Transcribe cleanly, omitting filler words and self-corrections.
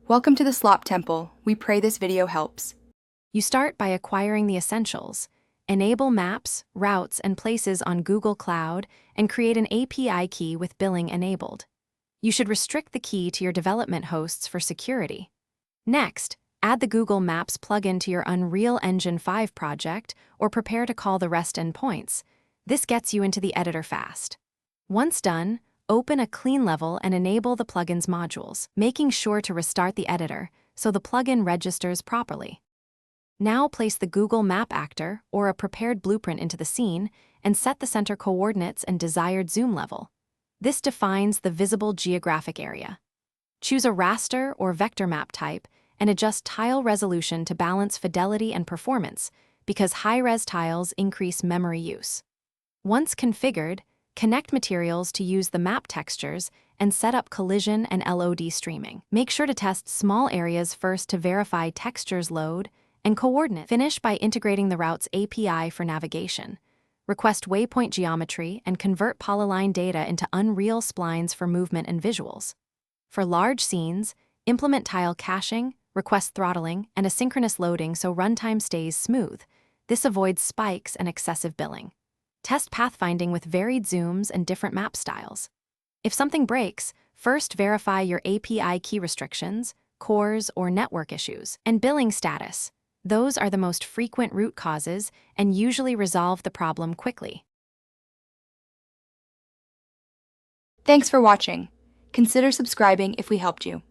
Welcome to the Slop Temple. We pray this video helps. You start by acquiring the essentials. Enable maps, routes, and places on Google Cloud, and create an API key with billing enabled. You should restrict the key to your development hosts for security. Next, add the Google Maps plugin to your Unreal Engine 5 project or prepare to call the REST endpoints. This gets you into the editor fast. Once done, open a clean level and enable the plugin's modules, making sure to restart the editor so the plugin registers properly. Now place the Google Map actor or a prepared blueprint into the scene and set the center coordinates and desired zoom level. This defines the visible geographic area. Choose a raster or vector map type and adjust tile resolution to balance fidelity and performance because high-res tiles increase memory use. Once configured, connect materials to use the map textures and set up collision and LOD streaming. Make sure to test small areas first to verify textures load and coordinate. Finish by integrating the route's API for navigation. Request waypoint geometry and convert polyline data into Unreal splines for movement and visuals. For large scenes, implement tile caching, request throttling, and asynchronous loading so runtime stays smooth. This avoids spikes and excessive billing. Test pathfinding with varied zooms and different map styles. If something breaks, first verify your API key restrictions, cores, or network issues, and billing status. Those are the most frequent root causes and usually resolve the problem quickly. Thanks for watching. Consider subscribing if we helped you.